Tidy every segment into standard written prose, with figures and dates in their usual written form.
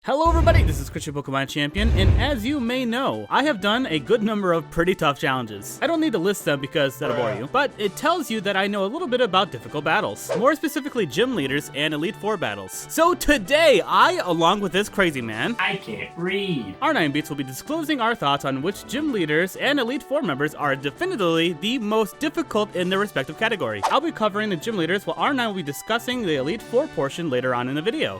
Hello everybody, this is Christian Pokemon Champion, and as you may know, I have done a good number of pretty tough challenges. I don't need to list them because that'll bore you, but it tells you that I know a little bit about difficult battles, more specifically gym leaders and Elite Four battles. So today, I, along with this crazy man, I can't read, R9beats will be disclosing our thoughts on which gym leaders and Elite Four members are definitively the most difficult in their respective category. I'll be covering the gym leaders while R9 will be discussing the Elite Four portion later on in the video.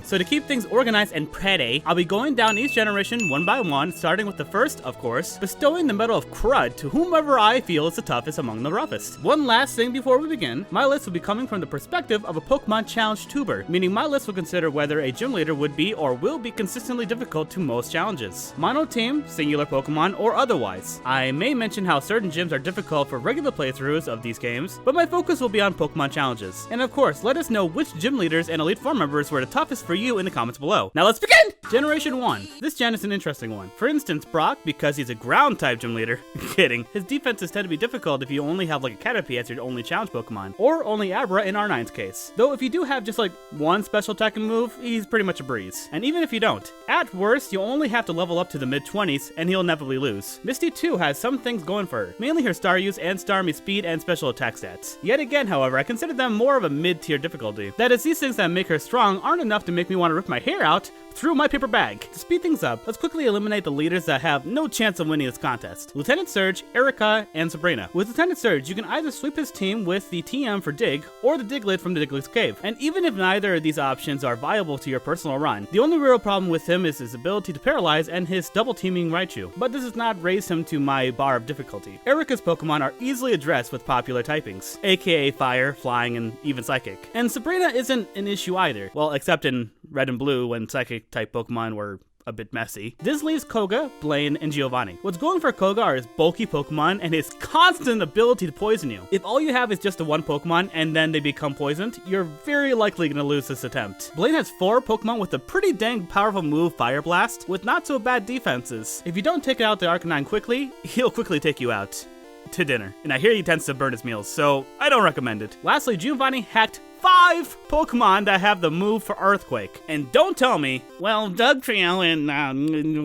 So to keep things organized and pretty, I'll be going down each generation one by one, starting with the first, of course, bestowing the Medal of Crud to whomever I feel is the toughest among the roughest. One last thing before we begin, my list will be coming from the perspective of a PokemonChallenge tuber, meaning my list will consider whether a gym leader would be or will be consistently difficult to most challenges. Mono team, singular Pokemon, or otherwise. I may mention how certain gyms are difficult for regular playthroughs of these games, but my focus will be on Pokemon challenges. And of course, let us know which gym leaders and Elite Four members were the toughest for you in the comments below. Now let's begin! Generation 1. This gen is an interesting one. For instance, Brock, because he's a ground type gym leader. Kidding. His defenses tend to be difficult if you only have like a Caterpie as your only challenge Pokemon, or only Abra in R9's case. Though if you do have just like one special attacking move, he's pretty much a breeze. And even if you don't, at worst, you'll only have to level up to the mid-20s and he'll inevitably lose. Misty too has some things going for her, mainly her star use and Starmie speed and special attack stats. Yet again, however, I consider them more of a mid-tier difficulty. That is, these things that make her strong aren't enough to make me want to rip my hair out through my paper bag. To speed things up, let's quickly eliminate the leaders that have no chance of winning this contest. Lieutenant Surge, Erica, and Sabrina. With Lieutenant Surge, you can either sweep his team with the TM for Dig, or the Diglett from the Diglett's Cave. And even if neither of these options are viable to your personal run, the only real problem with him is his ability to paralyze and his double teaming Raichu. But this does not raise him to my bar of difficulty. Erica's Pokemon are easily addressed with popular typings, aka Fire, Flying, and even Psychic. And Sabrina isn't an issue either, well, except in Red and Blue when Psychic type Pokemon were a bit messy. This leaves Koga, Blaine, and Giovanni. What's going for Koga are his bulky Pokemon and his constant ability to poison you. If all you have is just the one Pokemon and then they become poisoned, you're very likely gonna lose this attempt. Blaine has 4 Pokemon with a pretty dang powerful move, Fire Blast, with not so bad defenses. If you don't take out the Arcanine quickly, he'll quickly take you out to dinner. And I hear he tends to burn his meals, so I don't recommend it. Lastly, Giovanni hacked 5 Pokemon that have the move for Earthquake. And don't tell me, well, Dugtrio and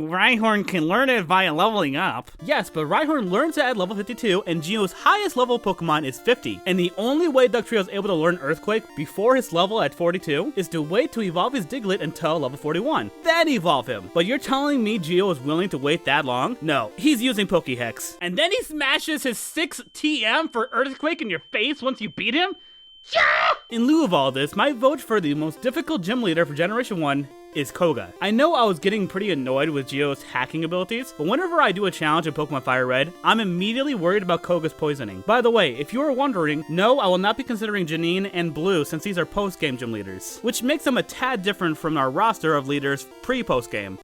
Rhyhorn can learn it via leveling up. Yes, but Rhyhorn learns it at level 52, and Geo's highest level Pokemon is 50. And the only way Dugtrio is able to learn Earthquake before his level at 42 is to wait to evolve his Diglett until level 41. Then evolve him. But you're telling me Geo is willing to wait that long? No, he's using Pokehex. And then he smashes his 6 TM for Earthquake in your face once you beat him? In lieu of all this, my vote for the most difficult gym leader for Generation 1 is Koga. I know I was getting pretty annoyed with Geo's hacking abilities, but whenever I do a challenge in Pokemon Fire Red, I'm immediately worried about Koga's poisoning. By the way, if you are wondering, no, I will not be considering Janine and Blue since these are post-game gym leaders, which makes them a tad different from our roster of leaders pre-post-game.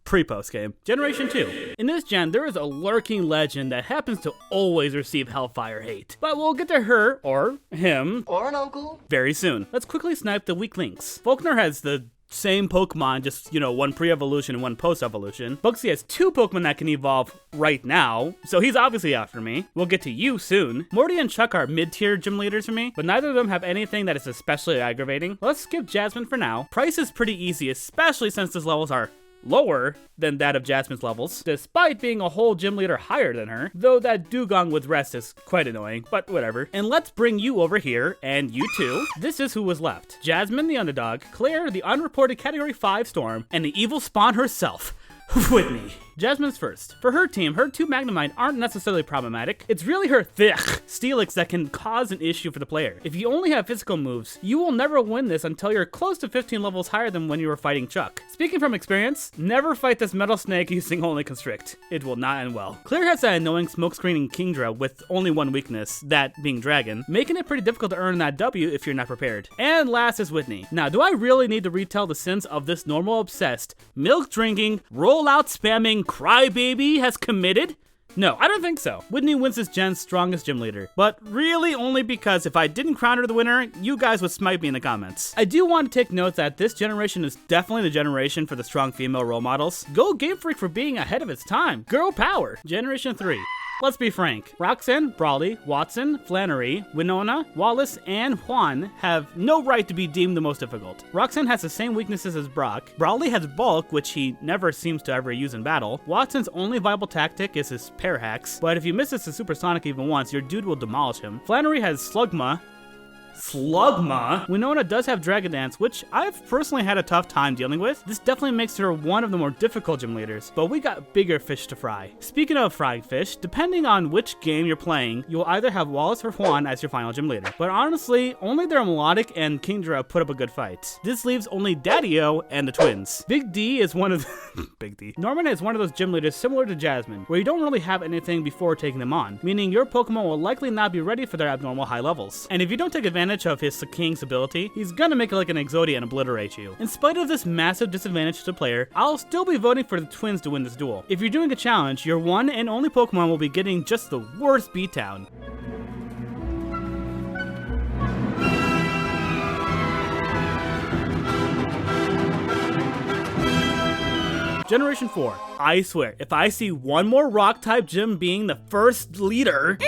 Pre-post-game. Generation 2. In this gen, there is a lurking legend that happens to always receive Hellfire hate. But we'll get to her, or him, or an uncle, very soon. Let's quickly snipe the weak links. Faulkner has the same Pokemon, just, one pre-evolution and one post-evolution. Bugsy has 2 Pokemon that can evolve right now, so he's obviously after me. We'll get to you soon. Morty and Chuck are mid-tier gym leaders for me, but neither of them have anything that is especially aggravating. Let's skip Jasmine for now. Price is pretty easy, especially since his levels are lower than that of Jasmine's levels, despite being a whole gym leader higher than her, though that dugong with rest is quite annoying, but whatever. And let's bring you over here, and you too. This is who was left. Jasmine the underdog, Claire the unreported category 5 storm, and the evil spawn herself, Whitney. Jasmine's first. For her team, her 2 Magnemite aren't necessarily problematic. It's really her thick Steelix that can cause an issue for the player. If you only have physical moves, you will never win this until you're close to 15 levels higher than when you were fighting Chuck. Speaking from experience, never fight this metal snake using only Constrict. It will not end well. Claire has that annoying smokescreening Kingdra with only one weakness, that being Dragon, making it pretty difficult to earn that W if you're not prepared. And last is Whitney. Now, do I really need to retell the sins of this normal obsessed, milk drinking, rollout spamming crybaby has committed? No, I don't think so. Whitney wins this gen's strongest gym leader, but really only because if I didn't crown her the winner, you guys would smite me in the comments. I do want to take note that this generation is definitely the generation for the strong female role models. Go Game Freak for being ahead of its time. Girl power. Generation 3. Let's be frank, Roxanne, Brawly, Watson, Flannery, Winona, Wallace, and Juan have no right to be deemed the most difficult. Roxanne has the same weaknesses as Brock, Brawly has bulk, which he never seems to ever use in battle, Watson's only viable tactic is his pair hacks, but if he misses his supersonic even once, your dude will demolish him. Flannery has Slugma. Winona does have Dragon Dance, which I've personally had a tough time dealing with. This definitely makes her one of the more difficult gym leaders, but we got bigger fish to fry. Speaking of frying fish, depending on which game you're playing, you'll either have Wallace or Juan as your final gym leader. But honestly, only their Melodic and Kingdra put up a good fight. This leaves only Daddy-O and the twins. Big D is one of Big D. Norman is one of those gym leaders similar to Jasmine, where you don't really have anything before taking them on, meaning your Pokemon will likely not be ready for their abnormal high levels. And if you don't take advantage of his King's ability, he's gonna make it like an Exodia and obliterate you. In spite of this massive disadvantage to the player, I'll still be voting for the twins to win this duel. If you're doing a challenge, your one and only Pokemon will be getting just the worst beatdown. Generation 4. I swear, if I see one more rock-type gym being the first leader,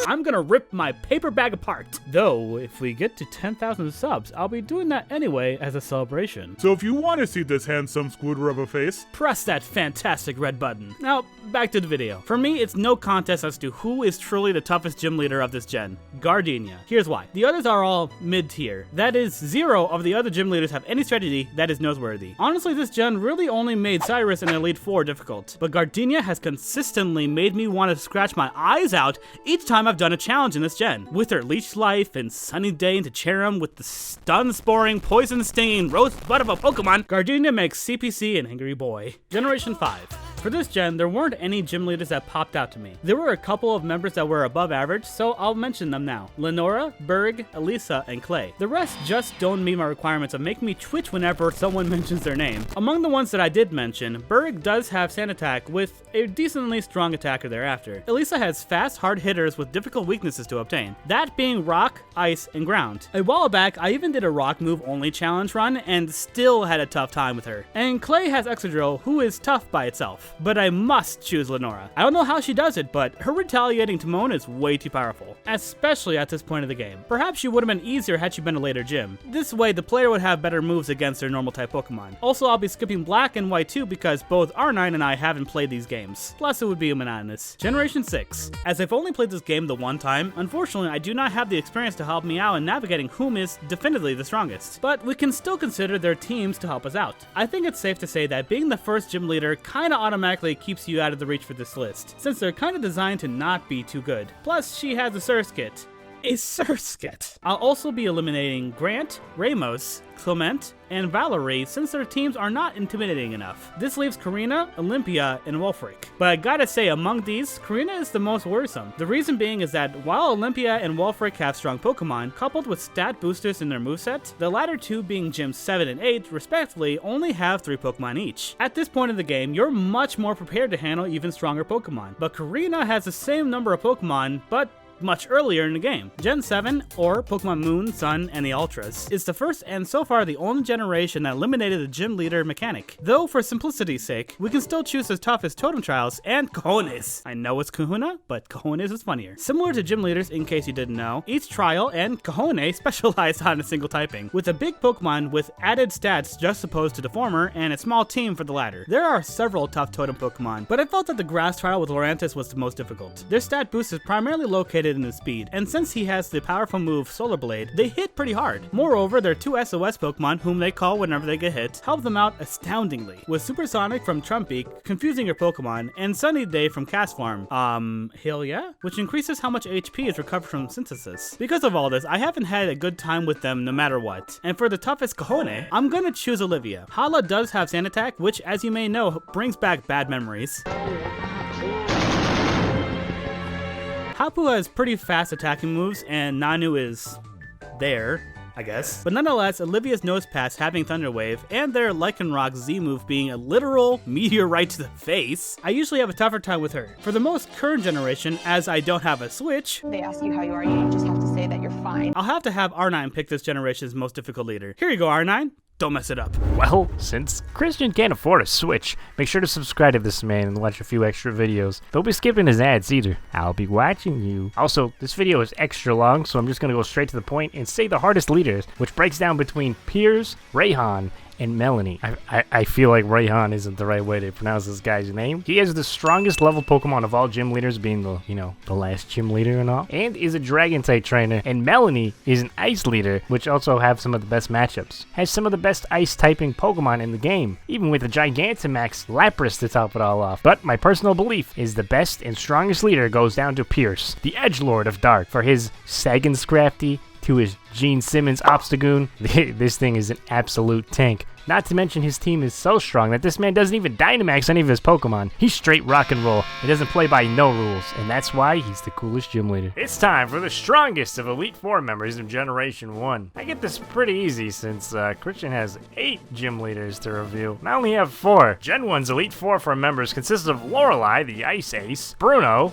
I'm gonna rip my paper bag apart. Though, if we get to 10,000 subs, I'll be doing that anyway as a celebration. So if you want to see this handsome squooter of a face, press that fantastic red button. Now, back to the video. For me, it's no contest as to who is truly the toughest gym leader of this gen. Gardenia. Here's why. The others are all mid-tier. That is, 0 of the other gym leaders have any strategy that is noteworthy. Honestly, this gen really only made Cyrus and Elite 4 difficult, but Gardenia has consistently made me want to scratch my eyes out each time I've done a challenge in this gen. With her Leech Life and Sunny Day into Cherum with the stun sporing, poison stinging rosebud of a Pokemon, Gardenia makes CPC an angry boy. Generation 5. For this gen, there weren't any gym leaders that popped out to me. There were a couple of members that were above average, so I'll mention them now. Lenora, Berg, Elisa, and Clay. The rest just don't meet my requirements of making me twitch whenever someone mentions their name. Among the ones that I did mention, Berg does have Sand Attack with a decently strong attacker thereafter. Elisa has fast, hard hitters with difficult weaknesses to obtain, that being Rock, Ice, and Ground. A while back, I even did a Rock move only challenge run and still had a tough time with her. And Clay has Excadrill, who is tough by itself. But I must choose Lenora. I don't know how she does it, but her retaliating Timon is way too powerful, especially at this point of the game. Perhaps she would have been easier had she been a later gym. This way, the player would have better moves against their normal type Pokemon. Also, I'll be skipping Black and White too because both R9 and I haven't played these games. Plus, it would be monotonous. Generation 6. As I've only played this game the one time, unfortunately, I do not have the experience to help me out in navigating whom is definitively the strongest. But we can still consider their teams to help us out. I think it's safe to say that being the first gym leader kinda automatically keeps you out of the reach for this list, since they're kinda designed to not be too good. Plus, she has a Surskit. A Surskit! I'll also be eliminating Grant, Ramos, Clement, and Valerie since their teams are not intimidating enough. This leaves Karina, Olympia, and Wulfric. But I gotta say, among these, Karina is the most worrisome. The reason being is that while Olympia and Wulfric have strong Pokemon, coupled with stat boosters in their moveset, the latter two being Gyms 7 and 8, respectively, only have 3 Pokemon each. At this point in the game, you're much more prepared to handle even stronger Pokemon. But Karina has the same number of Pokemon, but much earlier in the game. Gen 7, or Pokemon Moon, Sun, and the Ultras, is the first and so far the only generation that eliminated the gym leader mechanic. Though for simplicity's sake, we can still choose as tough as Totem Trials and Cojones. I know it's Kahuna, but Cojones is funnier. Similar to gym leaders, in case you didn't know, each trial and Cojone specialize on a single typing, with a big Pokemon with added stats just opposed to the former and a small team for the latter. There are several tough Totem Pokemon, but I felt that the Grass trial with Lurantis was the most difficult. Their stat boost is primarily located in his speed, and since he has the powerful move Solar Blade, they hit pretty hard. Moreover, their 2 SOS Pokemon, whom they call whenever they get hit, help them out astoundingly, with Supersonic from Trumpbeak, confusing your Pokemon, and Sunny Day from Castform, hell yeah? Which increases how much HP is recovered from Synthesis. Because of all this, I haven't had a good time with them no matter what, and for the toughest Cojone, I'm gonna choose Olivia. Hala does have Sand Attack, which as you may know, brings back bad memories. Hapu has pretty fast attacking moves, and Nanu is there, I guess. But nonetheless, Olivia's Nose Pass having Thunder Wave, and their Lycanroc Z move being a literal meteorite to the face, I usually have a tougher time with her. For the most current generation, as I don't have a Switch, they ask you how you are, you just have to say that you're fine. I'll have to have R9 pick this generation's most difficult leader. Here you go, R9. Don't mess it up. Well, since Christian can't afford a Switch, make sure to subscribe to this man and watch a few extra videos. Don't be skipping his ads either. I'll be watching you. Also, this video is extra long, so I'm just gonna go straight to the point and say the hardest leaders, which breaks down between Piers, Rayhan, and Melanie. I feel like Rayhan isn't the right way to pronounce this guy's name. He has the strongest level Pokemon of all gym leaders, being the last gym leader and all, and is a dragon type trainer. And Melanie is an ice leader, which also have some of the best matchups. Has some of the best ice typing Pokemon in the game, even with a Gigantamax Lapras to top it all off. But my personal belief is the best and strongest leader goes down to Pierce, the edgelord of Dark, for his Sagan Scrafty to his Gene Simmons Obstagoon. This thing is an absolute tank. Not to mention his team is so strong that this man doesn't even Dynamax any of his Pokemon. He's straight rock and roll. He doesn't play by no rules, and that's why he's the coolest gym leader. It's time for the strongest of Elite Four members of Generation 1. I get this pretty easy since Christian has 8 gym leaders to review. I only have 4. Gen 1's Elite Four for members consists of Lorelei, the Ice Ace, Bruno,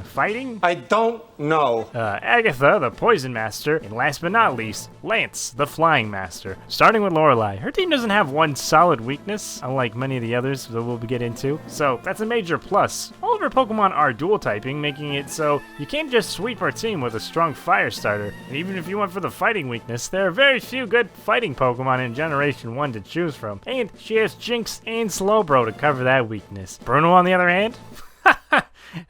fighting? I don't know. Agatha, the Poison Master, and last but not least, Lance, the Flying Master. Starting with Lorelei, her team doesn't have one solid weakness, unlike many of the others that we'll get into, so that's a major plus. All of her Pokemon are dual typing, making it so you can't just sweep her team with a strong fire starter, and even if you went for the fighting weakness, there are very few good fighting Pokemon in Generation 1 to choose from, and she has Jinx and Slowbro to cover that weakness. Bruno, on the other hand?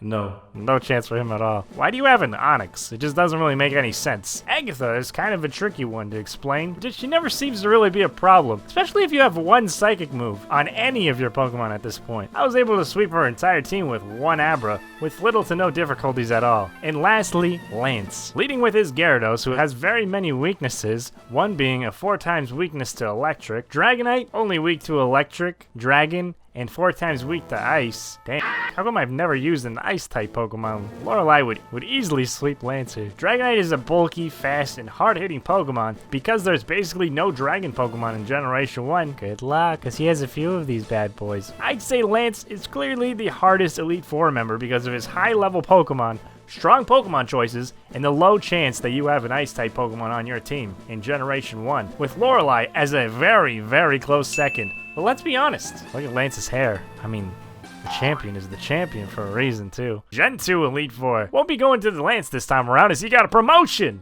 No chance for him at all. Why do you have an Onix? It just doesn't really make any sense. Agatha is kind of a tricky one to explain, but she never seems to really be a problem, especially if you have one Psychic move on any of your Pokemon at this point. I was able to sweep her entire team with one Abra, with little to no difficulties at all. And lastly, Lance. Leading with his Gyarados, who has very many weaknesses, one being a 4 times weakness to Electric, Dragonite, only weak to Electric, Dragon, and 4 times weak to Ice. Damn, how come I've never used an Ice-type Pokemon? Lorelei would easily sweep Lancer. Dragonite is a bulky, fast, and hard-hitting Pokemon. Because there's basically no Dragon Pokemon in Generation 1, good luck, because he has a few of these bad boys. I'd say Lance is clearly the hardest Elite Four member because of his high-level Pokemon, strong Pokemon choices, and the low chance that you have an Ice-type Pokemon on your team in Generation 1, with Lorelei as a very, very close second. But let's be honest, look at Lance's hair. I mean, the champion is the champion for a reason, too. Gen 2 Elite Four won't be going to the Lance this time around as he got a promotion!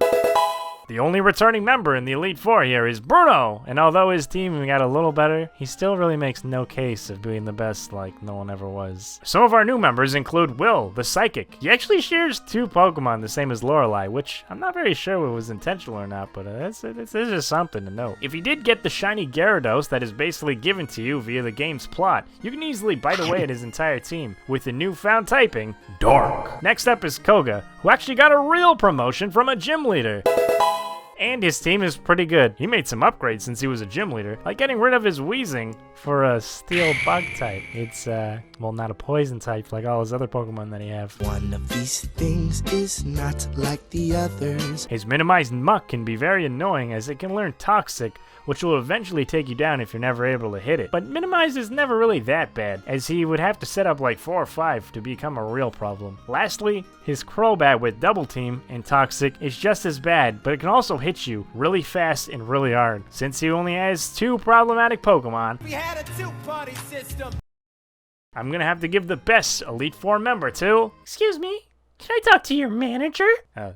The only returning member in the Elite Four here is Bruno, and although his team got a little better, he still really makes no case of being the best like no one ever was. Some of our new members include Will, the Psychic. He actually shares 2 Pokemon the same as Lorelei, which I'm not very sure it was intentional or not, but it's just something to note. If you did get the shiny Gyarados that is basically given to you via the game's plot, you can easily bite away at his entire team with the newfound typing, Dark. Next up is Koga, who actually got a real promotion from a gym leader. And his team is pretty good. He made some upgrades since he was a gym leader, like getting rid of his Weezing for a Steel Bug type. It's, well, not a poison type like all his other Pokemon that he have. One of these things is not like the others. His minimized Muck can be very annoying as it can learn Toxic, which will eventually take you down if you're never able to hit it. But minimized is never really that bad, as he would have to set up like 4 or 5 to become a real problem. Lastly, his Crobat with Double Team and Toxic is just as bad, but it can also hit you really fast and really hard. Since he only has 2 problematic Pokemon, We had a 2-party system. I'm gonna have to give the best Elite Four member to... Excuse me? Can I talk to your manager?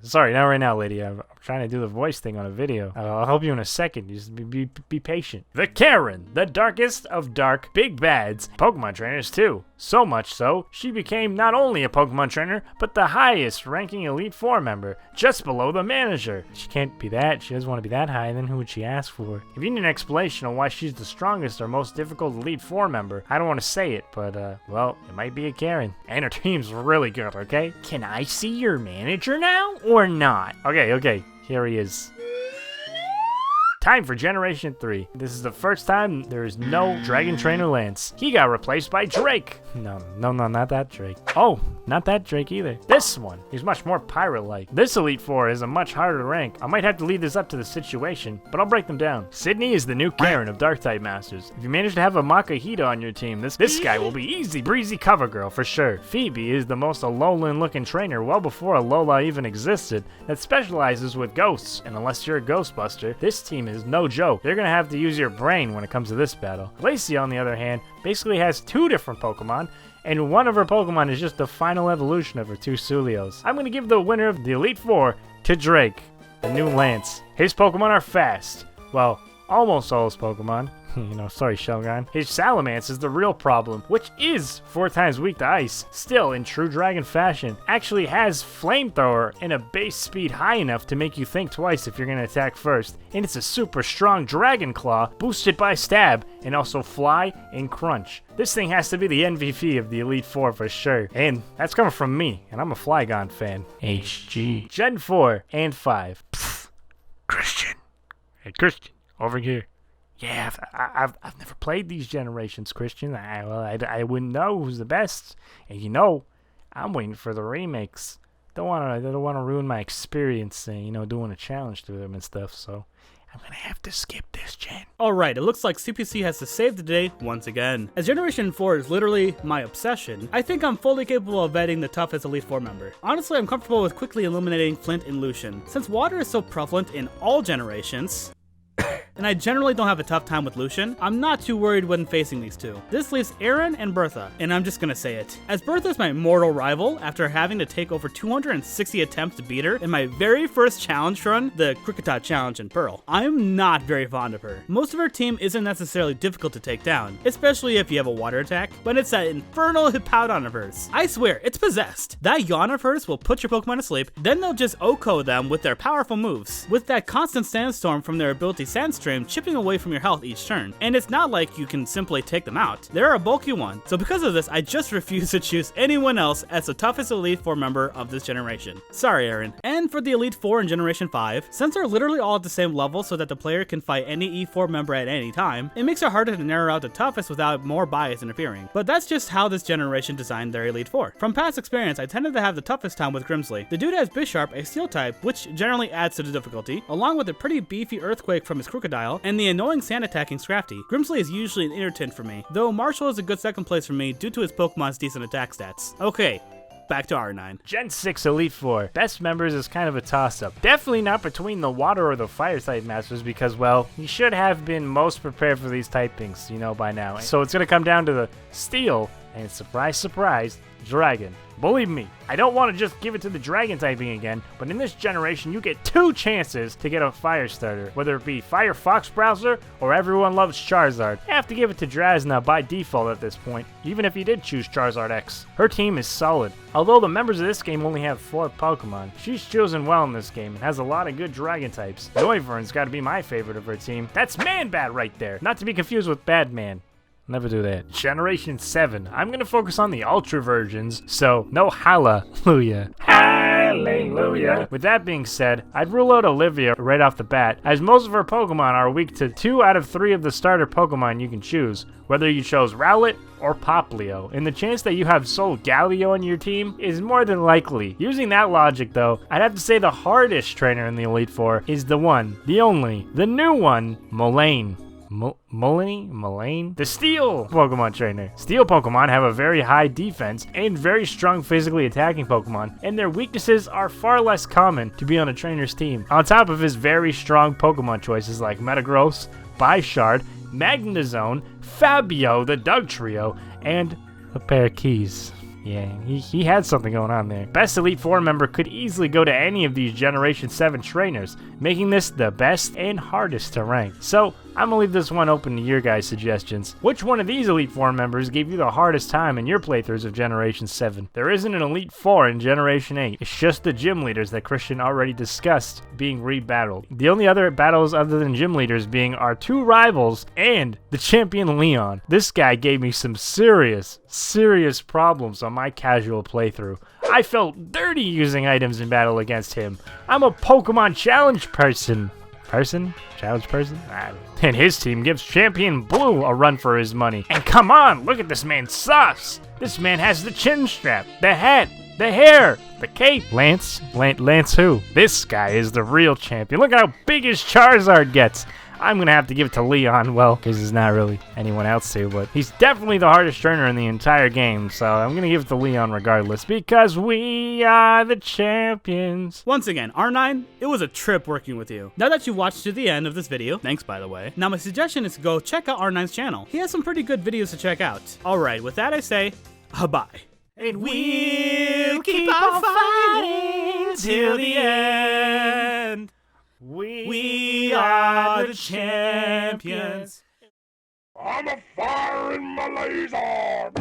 Sorry, not right now, lady. I'm trying to do the voice thing on a video. I'll help you in a second. Just be patient. The Karen, the darkest of dark big bads. Pokemon trainers, too. So much so, she became not only a Pokemon trainer, but the highest ranking Elite Four member, just below the manager. She can't be that. She doesn't want to be that high, then who would she ask for? If you need an explanation on why she's the strongest or most difficult Elite Four member, I don't want to say it, but, well, it might be a Karen. And her team's really good, okay? Can I see your manager now, or not? Okay, here he is. Time for Generation 3. This is the first time there is no Dragon Trainer Lance. He got replaced by Drake. No, not that Drake. Oh, not that Drake either. This one. He's much more pirate-like. This Elite Four is a much harder rank. I might have to leave this up to the situation, but I'll break them down. Sydney is the new Karen of Dark-type Masters. If you manage to have a Makahita on your team, this guy will be easy breezy cover girl for sure. Phoebe is the most Alolan-looking trainer well before Alola even existed that specializes with ghosts, and unless you're a Ghostbuster, this team is is no joke. You're gonna have to use your brain when it comes to this battle. Lacey, on the other hand, basically has 2 different Pokemon, and one of her Pokemon is just the final evolution of her 2 Sulios. I'm gonna give the winner of the Elite Four to Drake, the new Lance. His Pokemon are fast. Well, almost all his Pokemon. Sorry, Shelgon. His Salamence is the real problem, which is 4 times weak to ice. Still, in true dragon fashion, actually has Flamethrower and a base speed high enough to make you think twice if you're going to attack first. And it's a super strong Dragon Claw, boosted by Stab, and also Fly and Crunch. This thing has to be the MVP of the Elite Four for sure. And that's coming from me, and I'm a Flygon fan. HG. Gen 4 and 5. Pfft. Christian. Hey, Christian, over here. Yeah, I've never played these generations, Christian. I wouldn't know who's the best. And I'm waiting for the remakes. Don't wanna ruin my experience, doing a challenge through them and stuff. So I'm gonna have to skip this gen. Alright, it looks like CPC has to save the day once again. As Generation 4 is literally my obsession, I think I'm fully capable of vetting the toughest Elite Four member. Honestly, I'm comfortable with quickly eliminating Flint and Lucian. Since water is so prevalent in all generations, and I generally don't have a tough time with Lucian, I'm not too worried when facing these two. This leaves Aaron and Bertha, and I'm just gonna say it. As Bertha is my mortal rival, after having to take over 260 attempts to beat her in my very first challenge run, the Kricketot Challenge in Pearl, I'm not very fond of her. Most of her team isn't necessarily difficult to take down, especially if you have a water attack, but it's that infernal Hippowdon of hers. I swear, it's possessed. That yawn of hers will put your Pokemon to sleep, then they'll just OHKO them with their powerful moves, with that constant sandstorm from their ability Sandstream chipping away from your health each turn. And it's not like you can simply take them out. They're a bulky one. So because of this, I just refuse to choose anyone else as the toughest Elite Four member of this generation. Sorry, Aaron. And for the Elite Four in Generation 5, since they're literally all at the same level so that the player can fight any E4 member at any time, it makes it harder to narrow out the toughest without more bias interfering. But that's just how this generation designed their Elite Four. From past experience, I tended to have the toughest time with Grimsley. The dude has Bisharp, a Steel type, which generally adds to the difficulty, along with a pretty beefy Earthquake from his Crocodile, and the annoying sand attacking Scrafty. Grimsley is usually an irritant for me, though Marshall is a good second place for me due to his Pokemon's decent attack stats. Okay, back to R9. Gen 6 Elite Four. Best members is kind of a toss-up. Definitely not between the water or the fire type masters because, well, you should have been most prepared for these typings, by now. So it's gonna come down to the Steel, and surprise, surprise, Dragon. Believe me, I don't want to just give it to the Dragon typing again, but in this generation you get 2 chances to get a fire starter, whether it be Fire Fox Browser or Everyone Loves Charizard. I have to give it to Drasna by default at this point, even if you did choose Charizard X. Her team is solid. Although the members of this game only have 4 Pokemon, she's chosen well in this game and has a lot of good Dragon types. Noivern's got to be my favorite of her team. That's Man-Bat right there, not to be confused with Badman. Never do that. Generation 7. I'm going to focus on the Ultra versions, so no hallelujah. Hallelujah. With that being said, I'd rule out Olivia right off the bat, as most of her Pokemon are weak to 2 out of 3 of the starter Pokemon you can choose, whether you chose Rowlet or Poplio, and the chance that you have Solgaleo on your team is more than likely. Using that logic though, I'd have to say the hardest trainer in the Elite Four is the one, the only, the new one, Mullane. Mullane? The Steel Pokemon trainer. Steel Pokemon have a very high defense and very strong physically attacking Pokemon, and their weaknesses are far less common to be on a trainer's team. On top of his very strong Pokemon choices like Metagross, Bisharp, Magnezone, Fabio, the Dugtrio, and a pair of keys. Yeah, he had something going on there. Best Elite Four member could easily go to any of these Generation 7 trainers, making this the best and hardest to rank. So, I'm gonna leave this one open to your guys' suggestions. Which one of these Elite Four members gave you the hardest time in your playthroughs of Generation 7? There isn't an Elite Four in Generation 8. It's just the gym leaders that Christian already discussed being rebattled. The only other battles other than gym leaders being our 2 rivals and the champion Leon. This guy gave me some serious problems on my casual playthrough. I felt dirty using items in battle against him. I'm a PokemonChallenge person. Challenge person? And his team gives Champion Blue a run for his money. And come on, look at this man's sauce. This man has the chin strap, the hat, the hair, the cape. Lance who? This guy is the real champion. Look how big his Charizard gets. I'm gonna have to give it to Leon, well, because there's not really anyone else to, but he's definitely the hardest trainer in the entire game, so I'm gonna give it to Leon regardless, because we are the champions. Once again, R9, it was a trip working with you. Now that you've watched to the end of this video, thanks by the way, now my suggestion is to go check out R9's channel. He has some pretty good videos to check out. Alright, with that I say, bye. And we'll keep on fighting till the end. We are the champions. I'm a fire in my laser.